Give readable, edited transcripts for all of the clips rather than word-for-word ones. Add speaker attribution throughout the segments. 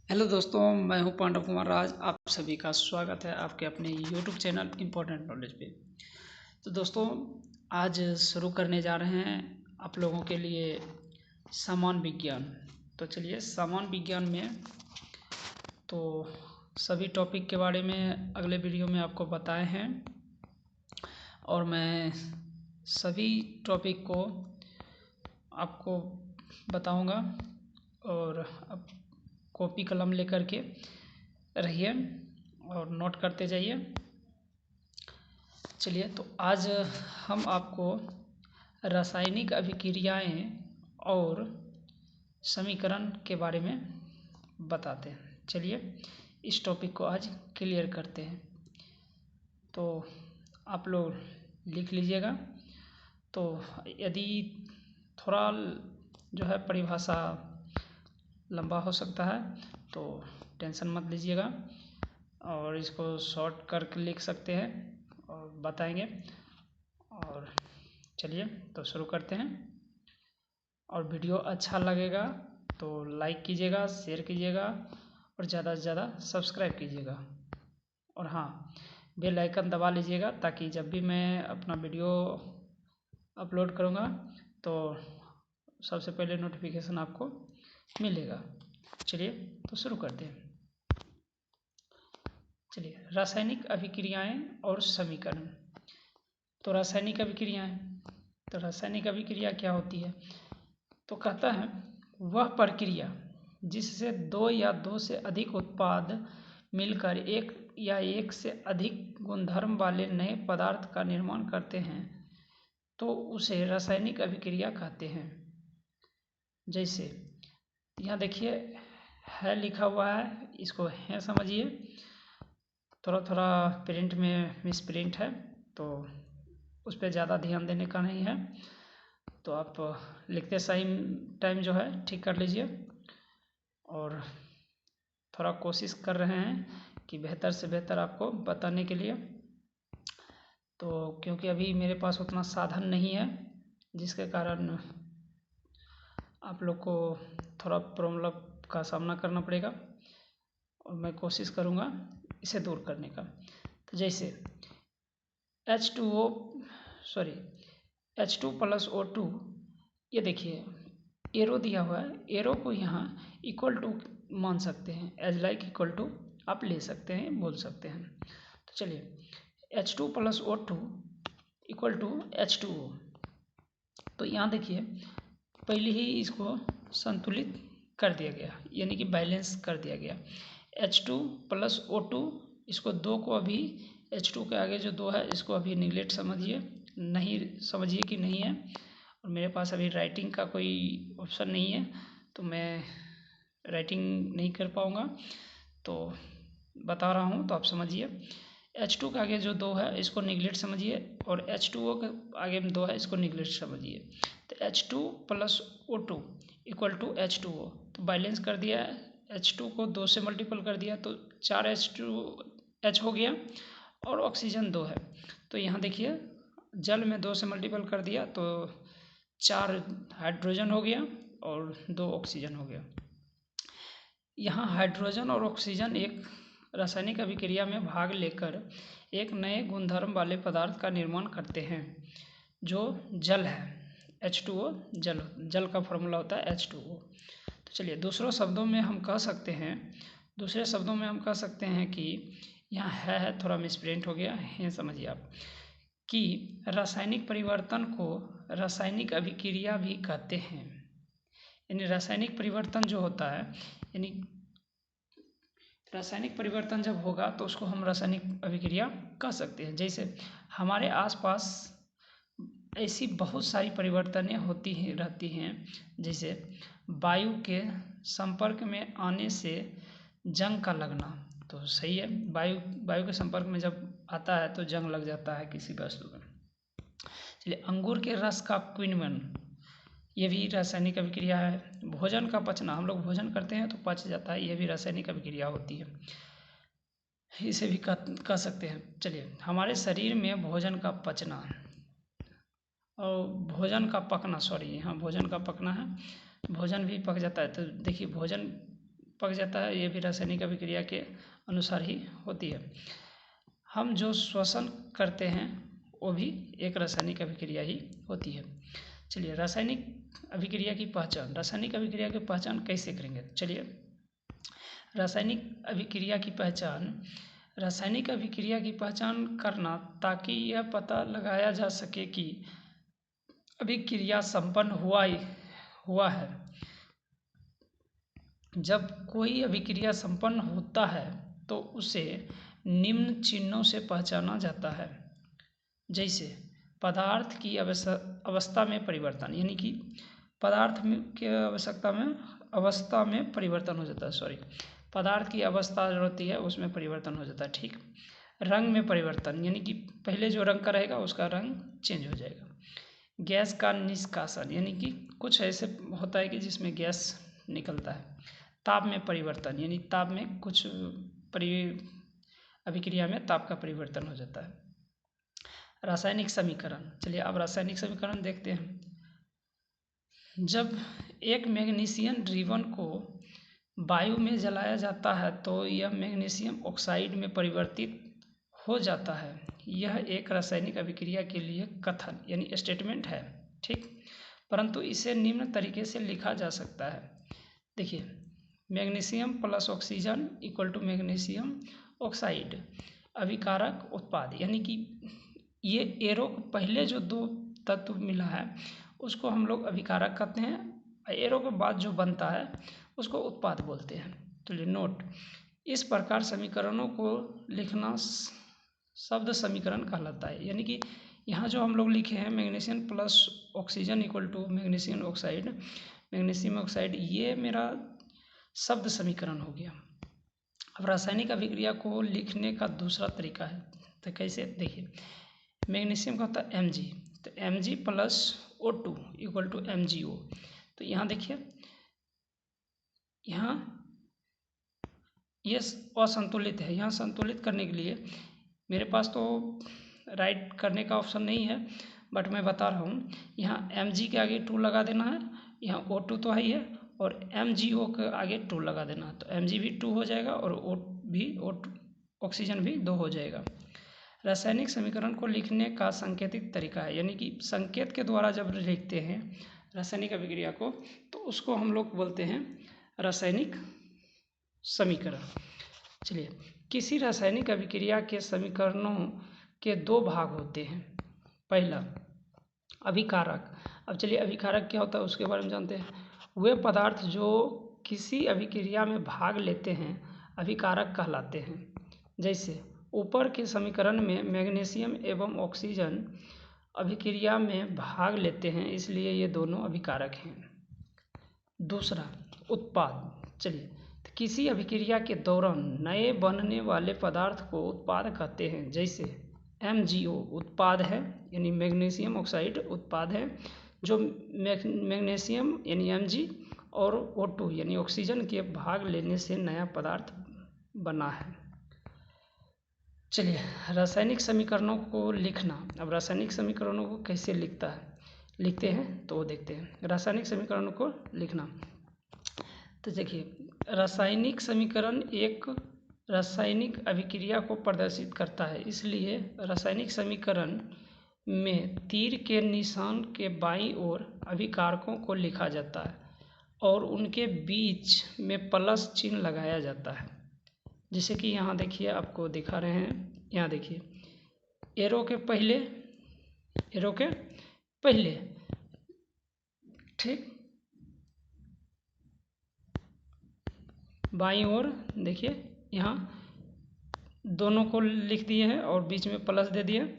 Speaker 1: Hello दोस्तों, मैं हूं पांडव कुमार राज। आप सभी का स्वागत है आपके अपने यूट्यूब चैनल इम्पोर्टेंट नॉलेज पे। तो दोस्तों, आज शुरू करने जा रहे हैं आप लोगों के लिए समान विज्ञान। तो चलिए, समान विज्ञान में तो सभी टॉपिक के बारे में अगले वीडियो में आपको बताए हैं और मैं सभी टॉपिक को आपको बताऊंगा और अब कॉपी कलम लेकर के रहिए और नोट करते जाइए। चलिए, तो आज हम आपको रासायनिक अभिक्रियाएं और समीकरण के बारे में बताते हैं। चलिए, इस टॉपिक को आज क्लियर करते हैं। तो आप लोग लिख लीजिएगा। तो यदि थोड़ा जो है परिभाषा लंबा हो सकता है तो टेंशन मत लीजिएगा और इसको शॉर्ट करके लिख सकते हैं और बताएंगे। और चलिए, तो शुरू करते हैं। और वीडियो अच्छा लगेगा तो लाइक कीजिएगा, शेयर कीजिएगा और ज़्यादा से ज़्यादा सब्सक्राइब कीजिएगा। और हाँ, बेल आइकन दबा लीजिएगा ताकि जब भी मैं अपना वीडियो अपलोड करूँगा तो सबसे पहले नोटिफिकेशन आपको मिलेगा। चलिए, तो शुरू करते हैं। चलिए, रासायनिक अभिक्रियाएं और समीकरण। तो रासायनिक अभिक्रिया क्या होती है? तो कहता है वह प्रक्रिया जिससे दो या दो से अधिक उत्पाद मिलकर एक या एक से अधिक गुणधर्म वाले नए पदार्थ का निर्माण करते हैं तो उसे रासायनिक अभिक्रिया कहते हैं। जैसे यहाँ देखिए, है लिखा हुआ है, इसको है समझिए। थोड़ा थोड़ा प्रिंट में मिस प्रिंट है तो उस पर ज़्यादा ध्यान देने का नहीं है। तो आप लिखते सही टाइम जो है ठीक कर लीजिए और थोड़ा कोशिश कर रहे हैं कि बेहतर से बेहतर आपको बताने के लिए। तो क्योंकि अभी मेरे पास उतना साधन नहीं है जिसके कारण आप लोग को थोड़ा प्रॉब्लम का सामना करना पड़ेगा और मैं कोशिश करूँगा इसे दूर करने का। तो जैसे H2 + O2, ये देखिए एरो दिया हुआ है। एरो को यहाँ इक्वल टू मान सकते हैं, एज लाइक इक्वल टू आप ले सकते हैं, बोल सकते हैं। तो चलिए, H2 + O2 = H2O। तो यहाँ देखिए पहले ही इसको संतुलित कर दिया गया, यानी कि बैलेंस कर दिया गया। H2 + O2, इसको दो को अभी H2 के आगे जो दो है इसको अभी निगलेक्ट समझिए, नहीं समझिए कि नहीं है। और मेरे पास अभी राइटिंग का कोई ऑप्शन नहीं है तो मैं राइटिंग नहीं कर पाऊँगा, तो बता रहा हूँ तो आप समझिए। H2 के आगे जो दो है इसको निगलेक्ट समझिए और H2O के आगे में दो है इसको निगलेक्ट समझिए। तो H2 + O2 = H2O, तो बैलेंस कर दिया है। H2 को 2 से मल्टीपल कर दिया तो 4 H2H हो गया और ऑक्सीजन 2 है। तो यहाँ देखिए जल में 2 से मल्टीपल कर दिया तो 4 हाइड्रोजन हो गया और 2 ऑक्सीजन हो गया। यहाँ हाइड्रोजन और ऑक्सीजन एक रासायनिक अभिक्रिया में भाग लेकर एक नए गुणधर्म वाले पदार्थ का निर्माण करते हैं जो जल है। H2O जल का फॉर्मूला होता है H2O। तो चलिए, दूसरे शब्दों में हम कह सकते हैं कि यहाँ है थोड़ा मिसप्रिंट हो गया है, समझिए आप, कि रासायनिक परिवर्तन को रासायनिक अभिक्रिया भी कहते हैं। यानी रासायनिक परिवर्तन जो होता है, यानी रासायनिक परिवर्तन जब होगा तो उसको हम रासायनिक अभिक्रिया कह सकते हैं। जैसे हमारे आसपास ऐसी बहुत सारी परिवर्तनें होती हैं रहती हैं, जैसे वायु के संपर्क में आने से जंग का लगना। तो सही है, वायु के संपर्क में जब आता है तो जंग लग जाता है किसी वस्तु में। चलिए, अंगूर के रस का किण्वन, ये भी रासायनिक अभिक्रिया है। भोजन का पचना, हम लोग भोजन करते हैं तो पच जाता है, ये भी रासायनिक अभिक्रिया होती है, इसे भी कह सकते हैं। चलिए, हमारे शरीर में भोजन का पचना और भोजन का पकना, हाँ भोजन का पकना है, भोजन भी पक जाता है। तो देखिए भोजन पक जाता है, ये भी रासायनिक अभिक्रिया के अनुसार ही होती है। हम जो श्वसन करते हैं वो भी एक रासायनिक अभिक्रिया ही होती है। चलिए रासायनिक अभिक्रिया की पहचान, रासायनिक अभिक्रिया की पहचान कैसे करेंगे। चलिए रासायनिक अभिक्रिया की पहचान, रासायनिक अभिक्रिया की पहचान करना ताकि यह पता लगाया जा सके कि अभिक्रिया संपन्न हुआ है। जब कोई अभिक्रिया संपन्न होता है तो उसे निम्न चिन्हों से पहचाना जाता है, जैसे पदार्थ की अवस्था में परिवर्तन, यानी कि पदार्थ की अवस्था में परिवर्तन हो जाता है, पदार्थ की अवस्था जो होती है उसमें परिवर्तन हो जाता है। ठीक, रंग में परिवर्तन, यानी कि पहले जो रंग का रहेगा उसका रंग चेंज हो जाएगा। गैस का निष्कासन, यानी कि कुछ ऐसे होता है कि जिसमें गैस निकलता है। ताप में परिवर्तन, यानी ताप में कुछ अभिक्रिया में ताप का परिवर्तन हो जाता है। रासायनिक समीकरण, चलिए अब रासायनिक समीकरण देखते हैं। जब एक मैग्नीशियम रिबन को वायु में जलाया जाता है तो यह मैग्नीशियम ऑक्साइड में परिवर्तित हो जाता है। यह एक रासायनिक अभिक्रिया के लिए कथन यानी स्टेटमेंट है। ठीक, परंतु इसे निम्न तरीके से लिखा जा सकता है। देखिए, magnesium plus oxygen equal to magnesium oxide अभिकारक उत्पाद, यानी कि ये एरो पहले जो दो तत्व मिला है उसको हम लोग अभिकारक कहते हैं। एरो के बाद जो बनता है उसको उत्पाद बोलते हैं। चलिए नोट, इस प्रकार समीकरणों को लिखना शब्द समीकरण कहलाता है। यानी कि यहाँ जो हम लोग लिखे हैं magnesium plus oxygen equal to magnesium oxide, ये मेरा शब्द समीकरण हो गया। अब रासायनिक अभिक्रिया को लिखने का दूसरा तरीका है, तो कैसे, देखिए मैग्नीशियम का होता है Mg, तो Mg plus O2 equal to MgO। तो यहाँ देखिए, यहाँ ये असंतुलित है, यहाँ संतुलित करने के लिए मेरे पास तो राइट करने का ऑप्शन नहीं है, बट मैं बता रहा हूँ। यहाँ Mg के आगे 2 लगा देना है, यहाँ O2 तो है ही है, और MgO के आगे 2 लगा देना है, तो Mg भी 2 हो जाएगा और O2 ऑक्सीजन भी 2 हो जाएगा। रासायनिक समीकरण को लिखने का सांकेतिक तरीका है, यानी कि संकेत के द्वारा जब लिखते हैं रासायनिक अभिक्रिया को तो उसको हम लोग बोलते हैं रासायनिक समीकरण। चलिए, किसी रासायनिक अभिक्रिया के समीकरणों के 2 भाग होते हैं। पहला अभिकारक। अब चलिए अभिकारक क्या होता है उसके बारे में जानते हैं। वे पदार्थ जो किसी अभिक्रिया में भाग लेते हैं अभिकारक कहलाते हैं। जैसे ऊपर के समीकरण में मैग्नीशियम एवं ऑक्सीजन अभिक्रिया में भाग लेते हैं, इसलिए ये दोनों अभिकारक हैं। दूसरा उत्पाद। चलिए, तो किसी अभिक्रिया के दौरान नए बनने वाले पदार्थ को उत्पाद कहते हैं। जैसे MgO उत्पाद है, यानी मैग्नीशियम ऑक्साइड उत्पाद है, जो मैग्नीशियम यानी Mg और O2 यानी ऑक्सीजन के भाग लेने से नया पदार्थ बना है। चलिए रासायनिक समीकरणों को लिखना। अब रासायनिक समीकरणों को कैसे लिखते हैं तो वो देखते हैं। रासायनिक समीकरणों को लिखना, तो देखिए रासायनिक समीकरण एक रासायनिक अभिक्रिया को प्रदर्शित करता है, इसलिए रासायनिक समीकरण में तीर के निशान के बाईं ओर अभिकारकों को लिखा जाता है और उनके बीच में प्लस चिन्ह लगाया जाता है। जैसे कि यहाँ देखिए, आपको दिखा रहे हैं, यहाँ देखिए एरो के पहले, ठीक, बाईं ओर देखिए यहाँ दोनों को लिख दिए हैं और बीच में प्लस दे दिए,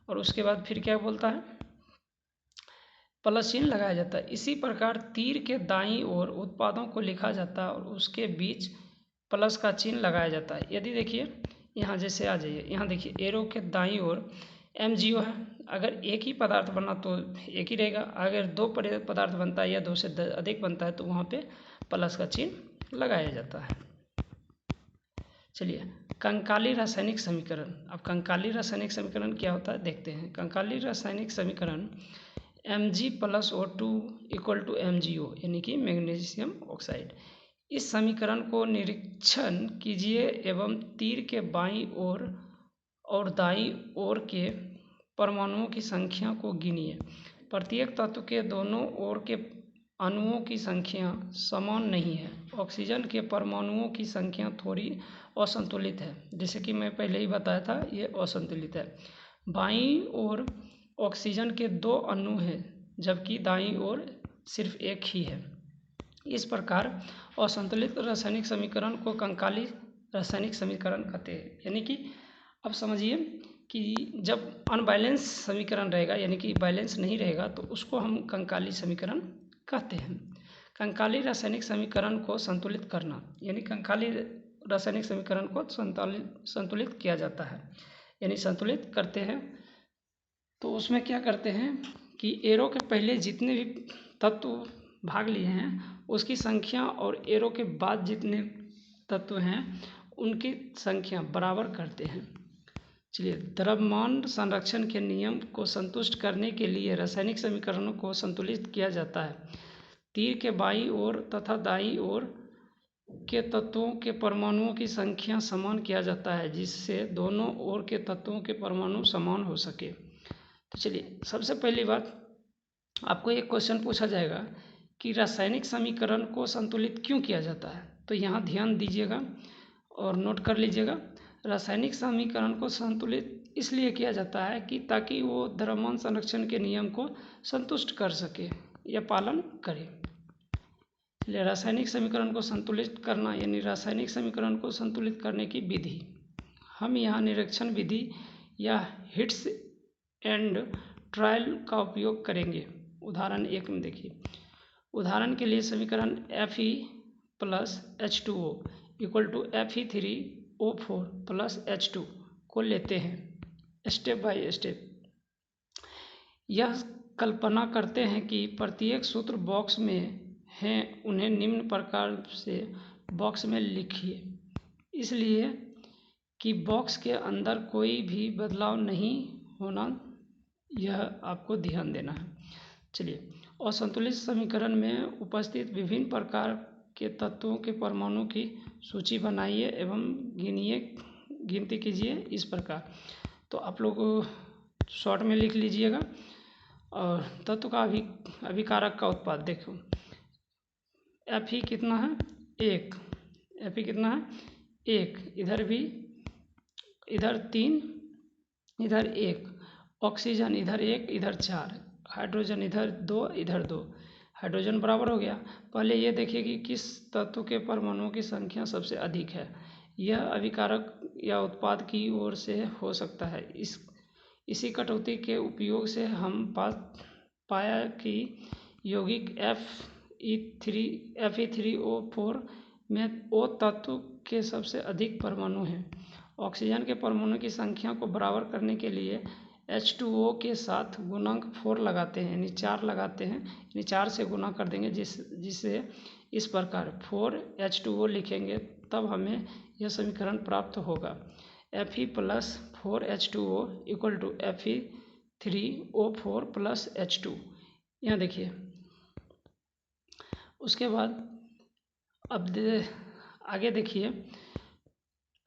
Speaker 1: और उसके बाद फिर क्या बोलता है, प्लस चिन्ह लगाया जाता है। इसी प्रकार तीर के दाईं ओर उत्पादों को लिखा जाता है और उसके बीच प्लस का चिन्ह लगाया जाता है। यदि देखिए यहाँ जैसे आ जाइए, यहाँ देखिए एरो के दाईं ओर MgO है, अगर एक ही पदार्थ बना तो एक ही रहेगा, अगर 2 पदार्थ बनता है या 2 से अधिक बनता है तो वहाँ पे प्लस का चिन्ह लगाया जाता है। चलिए कंकाली रासायनिक समीकरण। अब कंकाली रासायनिक समीकरण क्या होता है देखते हैं। कंकाली रासायनिक समीकरण Mg plus O2 equal to MgO यानी कि मैग्नीशियम ऑक्साइड इस समीकरण को निरीक्षण कीजिए एवं तीर के बाईं ओर और दाईं ओर के परमाणुओं की संख्या को गिनिए। प्रत्येक तत्व के दोनों ओर के अणुओं की संख्या समान नहीं है। ऑक्सीजन के परमाणुओं की संख्या थोड़ी असंतुलित है, जैसे कि मैं पहले ही बताया था, ये असंतुलित है। बाईं ओर ऑक्सीजन के 2 अणु हैं, जबकि दाईं ओर सिर्फ एक ही है। इस प्रकार असंतुलित रासायनिक समीकरण को कंकाली रासायनिक समीकरण कहते हैं। यानी कि अब समझिए कि जब अनबैलेंस समीकरण रहेगा, यानी कि बैलेंस नहीं रहेगा, तो उसको हम कंकाली समीकरण कहते हैं। कंकाली रासायनिक समीकरण को संतुलित करना, यानी कंकाली रासायनिक समीकरण को संतुलित किया जाता है, यानी संतुलित करते हैं। तो उसमें क्या करते हैं कि एरो के पहले जितने भी तत्व भाग लिए हैं उसकी संख्या और एरो के बाद जितने तत्व हैं उनकी संख्या बराबर करते हैं। चलिए, द्रव्यमान संरक्षण के नियम को संतुष्ट करने के लिए रासायनिक समीकरणों को संतुलित किया जाता है। तीर के बाईं ओर तथा दाईं ओर के तत्वों के परमाणुओं की संख्या समान किया जाता है, जिससे दोनों ओर के तत्वों के परमाणु समान हो सके। तो चलिए, सबसे पहली बात, आपको एक क्वेश्चन पूछा जाएगा कि रासायनिक समीकरण को संतुलित क्यों किया जाता है। तो यहाँ ध्यान दीजिएगा और नोट कर लीजिएगा। रासायनिक समीकरण को संतुलित इसलिए किया जाता है कि ताकि वो द्रव्यमान संरक्षण के नियम को संतुष्ट कर सके या पालन करे। इसलिए रासायनिक समीकरण को संतुलित करना, यानी रासायनिक समीकरण को संतुलित करने की विधि, हम यहाँ निरीक्षण विधि या हिट्स एंड ट्रायल का उपयोग करेंगे। उदाहरण 1 में देखिए, उदाहरण के लिए समीकरण Fe + H2O = Fe3O4 + H2 को लेते हैं। स्टेप बाय स्टेप यह कल्पना करते हैं कि प्रत्येक सूत्र बॉक्स में हैं, उन्हें निम्न प्रकार से बॉक्स में लिखिए, इसलिए कि बॉक्स के अंदर कोई भी बदलाव नहीं होना, यह आपको ध्यान देना है। चलिए, असंतुलित समीकरण में उपस्थित विभिन्न प्रकार के तत्वों के परमाणु की सूची बनाइए एवं गिनती कीजिए इस प्रकार। तो आप लोग शॉर्ट में लिख लीजिएगा। और तत्व का अभिकारक का उत्पाद देखो, Fe कितना है? 1। Fe कितना है? 1। इधर भी, इधर 3, इधर 1। ऑक्सीजन इधर 1, इधर 4। हाइड्रोजन इधर 2, इधर 2। हाइड्रोजन बराबर हो गया। पहले ये देखिए कि किस तत्व के परमाणुओं की संख्या सबसे अधिक है। यह अभिकारक या उत्पाद की ओर से हो सकता है। इसी कटौती के उपयोग से हम पाया कि यौगिक Fe3O4 में O तत्व के सबसे अधिक परमाणु हैं। ऑक्सीजन के परमाणु की संख्या को बराबर करने के लिए H2O के साथ गुणांक 4 लगाते हैं, यानी 4 लगाते हैं, यानी 4 से गुना कर देंगे, जिससे इस प्रकार 4H2O लिखेंगे, तब हमें यह समीकरण प्राप्त होगा। Fe + 4H2O = Fe3O4 + H2। यहाँ देखिए, उसके बाद अब आगे देखिए,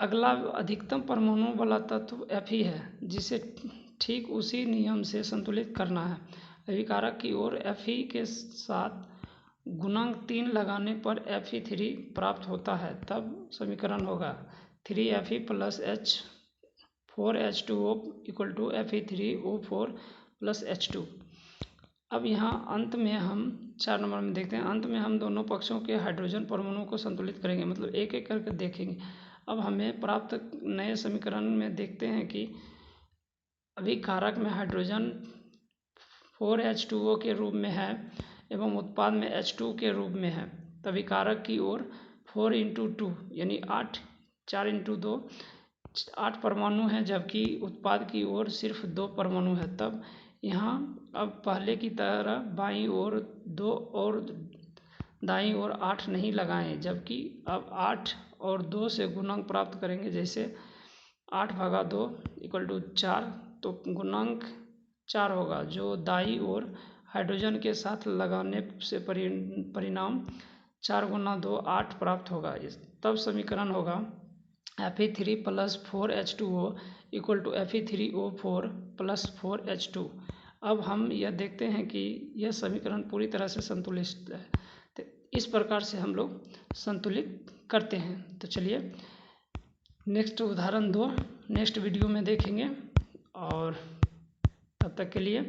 Speaker 1: अगला अधिकतम परमाणु वाला तत्व Fe है, जिसे ठीक उसी नियम से संतुलित करना है। अभिकारक की ओर Fe के साथ गुणांक 3 लगाने पर Fe3 प्राप्त होता है, तब समीकरण होगा 3Fe + 4H2O = Fe3O4 + H2। अब यहाँ अंत में हम 4 नंबर में देखते हैं। अंत में हम दोनों पक्षों के हाइड्रोजन परमाणुओं को संतुलित करेंगे, मतलब एक एक करके देखेंगे। अब हमें प्राप्त नए समीकरण में देखते हैं कि अभिकारक में हाइड्रोजन 4H2O के रूप में है एवं उत्पाद में H2 के रूप में है। तभी कारक की ओर 4 × 2 यानी 8, 4 × 2 8 परमाणु हैं, जबकि उत्पाद की ओर सिर्फ 2 परमाणु है। तब यहाँ अब पहले की तरह बाईं ओर 2 और दाईं ओर 8 नहीं लगाएं, जबकि अब 8 और 2 से गुणांक प्राप्त करेंगे। जैसे 8/2 = 4, तो गुणांक 4 होगा, जो दाईं ओर हाइड्रोजन के साथ लगाने से परिणाम 4 गुना 2 8 प्राप्त होगा। तब समीकरण होगा Fe3 + 4H2O = Fe3O4 + 4H2। अब हम यह देखते हैं कि यह समीकरण पूरी तरह से संतुलित है। तो इस प्रकार से हम लोग संतुलित करते हैं। तो चलिए नेक्स्ट उदाहरण 2 नेक्स्ट वीडियो में देखेंगे, और तब तक के लिए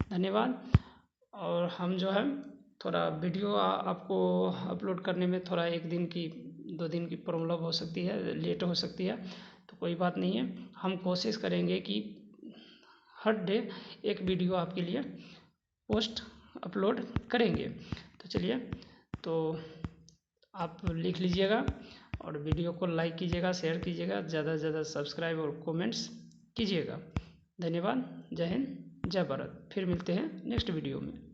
Speaker 1: धन्यवाद। और हम जो है थोड़ा वीडियो आपको अपलोड करने में थोड़ा 1 दिन की 2 दिन की प्रॉब्लम हो सकती है, लेट हो सकती है, तो कोई बात नहीं है। हम कोशिश करेंगे कि हर डे एक वीडियो आपके लिए पोस्ट अपलोड करेंगे। तो चलिए, तो आप लिख लीजिएगा और वीडियो को लाइक कीजिएगा, शेयर कीजिएगा, ज़्यादा से ज़्यादा सब्सक्राइब और कमेंट्स कीजिएगा। धन्यवाद। जय हिंद, जय भारत। फिर मिलते हैं नेक्स्ट वीडियो में।